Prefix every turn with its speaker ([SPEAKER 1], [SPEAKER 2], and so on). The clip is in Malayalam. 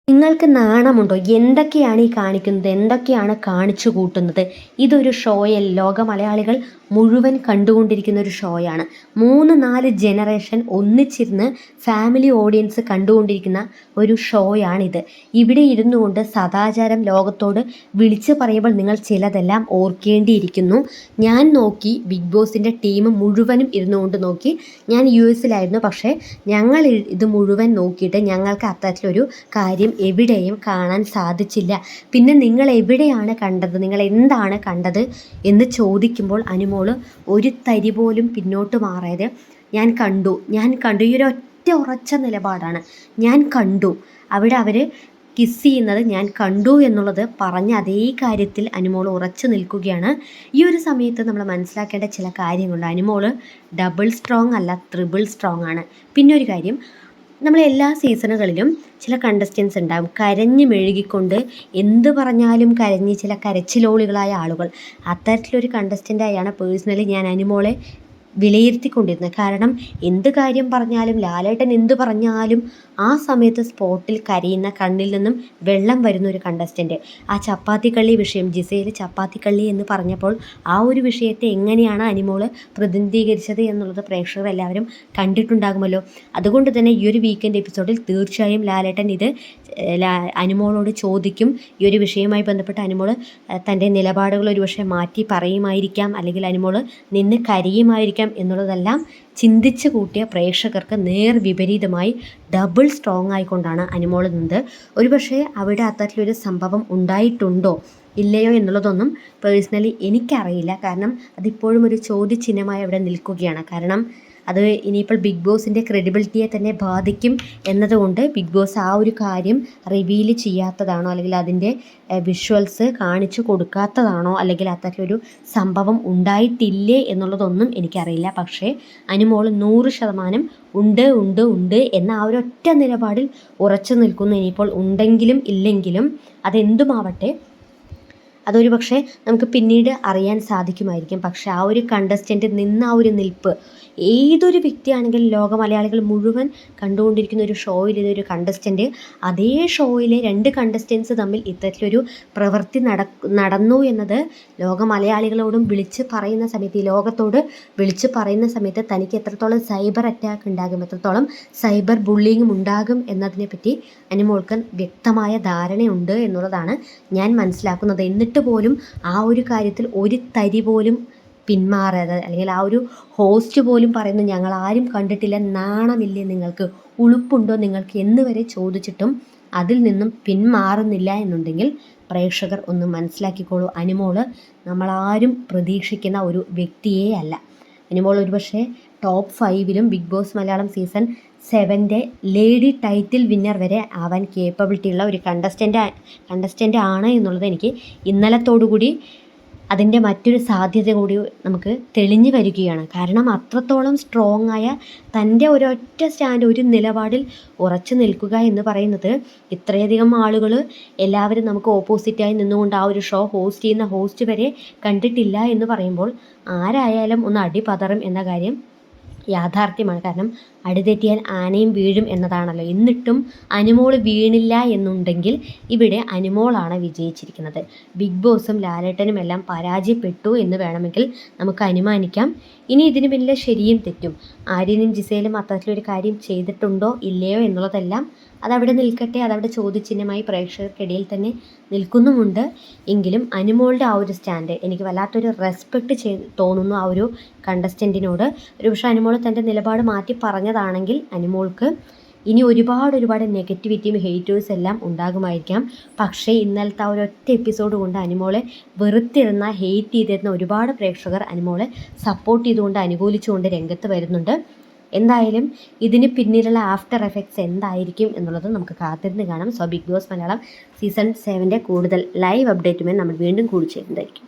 [SPEAKER 1] നിങ്ങൾക്ക് നാണമുണ്ടോ? എന്തൊക്കെയാണ് ഈ കാണിക്കുന്നത്? എന്തൊക്കെയാണ് കാണിച്ചു കൂട്ടുന്നത്? ഇതൊരു ഷോയല്ല. ലോക മലയാളികൾ മുഴുവൻ കണ്ടുകൊണ്ടിരിക്കുന്ന ഒരു ഷോയാണ്. 3-4 ജനറേഷൻ ഒന്നിച്ചിരുന്ന് ഫാമിലി ഓഡിയൻസ് കണ്ടുകൊണ്ടിരിക്കുന്ന ഒരു ഷോയാണിത്. ഇവിടെ ഇരുന്നു കൊണ്ട് സദാചാരം ലോകത്തോട് വിളിച്ചു പറയുമ്പോൾ നിങ്ങൾ ചിലതെല്ലാം ഓർക്കേണ്ടിയിരിക്കുന്നു. ഞാൻ നോക്കി, ബിഗ് ബോസിൻ്റെ ടീം മുഴുവനും ഇരുന്നു കൊണ്ട് നോക്കി. ഞാൻ US-ലായിരുന്നു. പക്ഷേ ഞങ്ങൾ ഇത് മുഴുവൻ നോക്കിയിട്ട് ഞങ്ങൾക്ക് അത്തരത്തിലൊരു കാര്യം എവിടെയും കാണാൻ സാധിച്ചില്ല. പിന്നെ നിങ്ങൾ എവിടെയാണ് കണ്ടത്, നിങ്ങൾ എന്താണ് കണ്ടത് എന്ന് ചോദിക്കുമ്പോൾ അനുമോള് ഒരു തരി പോലും പിന്നോട്ട് മാറാതെ ഞാൻ കണ്ടു. ഈ ഒരു ഒറ്റ ഉറച്ച നിലപാടാണ്. ഞാൻ കണ്ടു, അവിടെ അവർ കിസ് ചെയ്യുന്നത് ഞാൻ കണ്ടു എന്നുള്ളത് പറഞ്ഞ അതേ കാര്യത്തിൽ അനുമോൾ ഉറച്ചു നിൽക്കുകയാണ്. ഈ ഒരു സമയത്ത് നമ്മൾ മനസ്സിലാക്കേണ്ട ചില കാര്യങ്ങളുണ്ട്. അനുമോൾ ഡബിൾ സ്ട്രോങ് അല്ല, ട്രിപ്പിൾ സ്ട്രോങ് ആണ്. പിന്നെ ഒരു കാര്യം, നമ്മൾ എല്ലാ സീസണുകളിലും ചില കണ്ടസ്റ്റൻസ് ഉണ്ടാകും കരഞ്ഞ് മെഴുകിക്കൊണ്ട് എന്ത് പറഞ്ഞാലും കരഞ്ഞ് ചില കരച്ചിലോളികളായ ആളുകൾ. അത്തരത്തിലൊരു കണ്ടസ്റ്റൻ്റായാണ് പേഴ്സണലി ഞാൻ അനുമോളെ വിലയിരുത്തിക്കൊണ്ടിരുന്നത്. കാരണം എന്ത് കാര്യം പറഞ്ഞാലും, ലാലേട്ടൻ എന്ത് പറഞ്ഞാലും ആ സമയത്ത് സ്പോട്ടിൽ കരയുന്ന, കണ്ണിൽ നിന്നും വെള്ളം വരുന്ന ഒരു കണ്ടസ്റ്റൻ്റ്. ആ ചപ്പാത്തിക്കള്ളി വിഷയം, ജിസയിൽ ചപ്പാത്തിക്കള്ളി എന്ന് പറഞ്ഞപ്പോൾ ആ ഒരു വിഷയത്തെ എങ്ങനെയാണ് അനുമോള് പ്രതിനിധീകരിച്ചത് എന്നുള്ളത് പ്രേക്ഷകർ എല്ലാവരും കണ്ടിട്ടുണ്ടാകുമല്ലോ. അതുകൊണ്ട് തന്നെ ഈ ഒരു വീക്കെൻഡ് എപ്പിസോഡിൽ തീർച്ചയായും ലാലേട്ടൻ ഇത് അനുമോളോട് ചോദിക്കും. ഈ ഒരു വിഷയവുമായി ബന്ധപ്പെട്ട് അനുമോള് തൻ്റെ നിലപാടുകൾ ഒരു പക്ഷേ മാറ്റി പറയുമായിരിക്കാം, അല്ലെങ്കിൽ അനുമോള് നിന്ന് കരയുമായിരിക്കാം എന്നുള്ളതെല്ലാം ചിന്തിച്ച് കൂട്ടിയ പ്രേക്ഷകർക്ക് നേർ വിപരീതമായി ഡബിൾ സ്ട്രോങ് ആയിക്കൊണ്ടാണ് അനുമോൾ നിന്നത്. ഒരുപക്ഷെ അവിടെ അത്തരത്തിലൊരു സംഭവം ഉണ്ടായിട്ടുണ്ടോ ഇല്ലയോ എന്നുള്ളതൊന്നും പേഴ്സണലി എനിക്കറിയില്ല. കാരണം അതിപ്പോഴും ഒരു ചോദ്യചിഹ്നമായി അവിടെ നിൽക്കുകയാണ്. കാരണം അത് ഇനിയിപ്പോൾ ബിഗ് ബോസിൻ്റെ ക്രെഡിബിലിറ്റിയെ തന്നെ ബാധിക്കും എന്നതുകൊണ്ട് ബിഗ് ബോസ് ആ ഒരു കാര്യം റിവീൽ ചെയ്യാത്തതാണോ, അല്ലെങ്കിൽ അതിൻ്റെ വിഷ്വൽസ് കാണിച്ചു കൊടുക്കാത്തതാണോ, അല്ലെങ്കിൽ അത്തരത്തിലൊരു സംഭവം ഉണ്ടായിട്ടില്ലേ എന്നുള്ളതൊന്നും എനിക്കറിയില്ല. പക്ഷേ അനുമോൾ 100% ഉണ്ട് എന്ന ആ ഒരു ഒറ്റ നിലപാടിൽ ഉറച്ചു നിൽക്കുന്നു. ഇനിയിപ്പോൾ ഉണ്ടെങ്കിലും ഇല്ലെങ്കിലും അതെന്തുമാവട്ടെ, അതൊരു പക്ഷേ നമുക്ക് പിന്നീട് അറിയാൻ സാധിക്കുമായിരിക്കും. പക്ഷേ ആ ഒരു കണ്ടസ്റ്റൻ്റ് നിന്ന ആ ഒരു നിൽപ്പ്, ഏതൊരു വ്യക്തിയാണെങ്കിലും ലോക മലയാളികൾ മുഴുവൻ കണ്ടുകൊണ്ടിരിക്കുന്ന ഒരു ഷോയിൽ ഇതൊരു കണ്ടസ്റ്റൻ്റ്, അതേ ഷോയിലെ 2 കണ്ടസ്റ്റൻസ് തമ്മിൽ ഇത്തരത്തിലൊരു പ്രവൃത്തി നടന്നു എന്നത് ലോക മലയാളികളോടും വിളിച്ച് പറയുന്ന സമയത്ത്, ഈ ലോകത്തോട് വിളിച്ച് പറയുന്ന സമയത്ത് തനിക്ക് എത്രത്തോളം സൈബർ അറ്റാക്ക് ഉണ്ടാകും, എത്രത്തോളം സൈബർ ബുള്ളിങ്ങും ഉണ്ടാകും എന്നതിനെപ്പറ്റി അനുമോൾക്ക് വ്യക്തമായ ധാരണയുണ്ട് എന്നുള്ളതാണ് ഞാൻ മനസ്സിലാക്കുന്നത്. എന്നിട്ട് പോലും ആ ഒരു കാര്യത്തിൽ ഒരു തരി പോലും പിന്മാറാതെ, അല്ലെങ്കിൽ ആ ഒരു ഹോസ്റ്റ് പോലും പറയുന്നു ഞങ്ങൾ ആരും കണ്ടിട്ടില്ല, നാണമില്ലേ നിങ്ങൾക്ക്, ഉളുപ്പുണ്ടോ നിങ്ങൾക്ക് എന്ന് വരെ ചോദിച്ചിട്ടും അതിൽ നിന്നും പിന്മാറുന്നില്ല എന്നുണ്ടെങ്കിൽ പ്രേക്ഷകർ ഒന്ന് മനസ്സിലാക്കിക്കോളൂ, അനുമോള് നമ്മളാരും പ്രതീക്ഷിക്കുന്ന ഒരു വ്യക്തിയേ അല്ല. അനുമോൾ ഒരുപക്ഷെ ടോപ്പ് 5-ലും big boss Malayalam season 7 lady title winner വരെ ആവാൻ കേപ്പബിലിറ്റി ഉള്ള ഒരു കണ്ടസ്റ്റൻ്റ് ആണ് എന്നുള്ളത് എനിക്ക് ഇന്നലത്തോടുകൂടി അതിൻ്റെ മറ്റൊരു സാധ്യത കൂടി നമുക്ക് തെളിഞ്ഞു വരികയാണ്. കാരണം അത്രത്തോളം സ്ട്രോങ് ആയ തൻ്റെ ഒരൊറ്റ സ്റ്റാൻഡ്, ഒരു നിലപാടിൽ ഉറച്ചു നിൽക്കുക എന്ന് പറയുന്നത്, ഇത്രയധികം ആളുകൾ എല്ലാവരും നമുക്ക് ഓപ്പോസിറ്റായി നിന്നുകൊണ്ട് ആ ഒരു ഷോ ഹോസ്റ്റ് ചെയ്യുന്ന ഹോസ്റ്റ് വരെ കണ്ടിട്ടില്ല എന്ന് പറയുമ്പോൾ ആരായാലും ഒന്ന് അടിപതറും എന്ന കാര്യം യാഥാർത്ഥ്യമാണ്. കാരണം അടിതെറ്റിയാൽ ആനയും വീഴും എന്നതാണല്ലോ. എന്നിട്ടും അനുമോൾ വീണില്ല എന്നുണ്ടെങ്കിൽ ഇവിടെ അനുമോളാണ് വിജയിച്ചിരിക്കുന്നത്. ബിഗ് ബോസും ലാലേട്ടനും എല്ലാം പരാജയപ്പെട്ടു എന്ന് വേണമെങ്കിൽ നമുക്ക് അനുമാനിക്കാം. ഇനി ഇതിന് പിന്നിലെ ശരിയും തെറ്റും, ആര്യനും ജിസയിലും അത്തരത്തിലൊരു കാര്യം ചെയ്തിട്ടുണ്ടോ ഇല്ലയോ എന്നുള്ളതെല്ലാം അതവിടെ നിൽക്കട്ടെ. അതവിടെ ചോദ്യചിഹ്നമായി പ്രേക്ഷകർക്കിടയിൽ തന്നെ നിൽക്കുന്നുമുണ്ട്. എങ്കിലും അനുമോളുടെ ആ ഒരു സ്റ്റാൻഡ് എനിക്ക് വല്ലാത്തൊരു റെസ്പെക്റ്റ് തോന്നുന്നു ആ ഒരു കണ്ടസ്റ്റൻറ്റിനോട്. ഒരു പക്ഷേ അനുമോൾ തൻ്റെ നിലപാട് മാറ്റി പറഞ്ഞതാണെങ്കിൽ അനുമോൾക്ക് ഇനി ഒരുപാട് നെഗറ്റിവിറ്റിയും ഹെയ്റ്റേഴ്സ് എല്ലാം ഉണ്ടാകുമായിരിക്കാം. പക്ഷേ ഇന്നലത്തെ ആ ഒരൊറ്റ എപ്പിസോഡ് കൊണ്ട് അനുമോളെ വെറുത്തിരുന്ന, ഹെയ്റ്റ് ചെയ്തിരുന്ന ഒരുപാട് പ്രേക്ഷകർ അനുമോളെ സപ്പോർട്ട് ചെയ്തുകൊണ്ട്, അനുകൂലിച്ചുകൊണ്ട് രംഗത്ത് വരുന്നുണ്ട്. എന്തായാലും ഇതിന് പിന്നിലുള്ള ആഫ്റ്റർ എഫക്ട്സ് എന്തായിരിക്കും എന്നുള്ളത് നമുക്ക് കാത്തിരുന്ന് കാണാം. So Bigg boss Malayalam season 7 കൂടുതൽ ലൈവ് അപ്ഡേറ്റുമായി നമ്മൾ വീണ്ടും കൂടി ചേരുന്നതായിരിക്കും.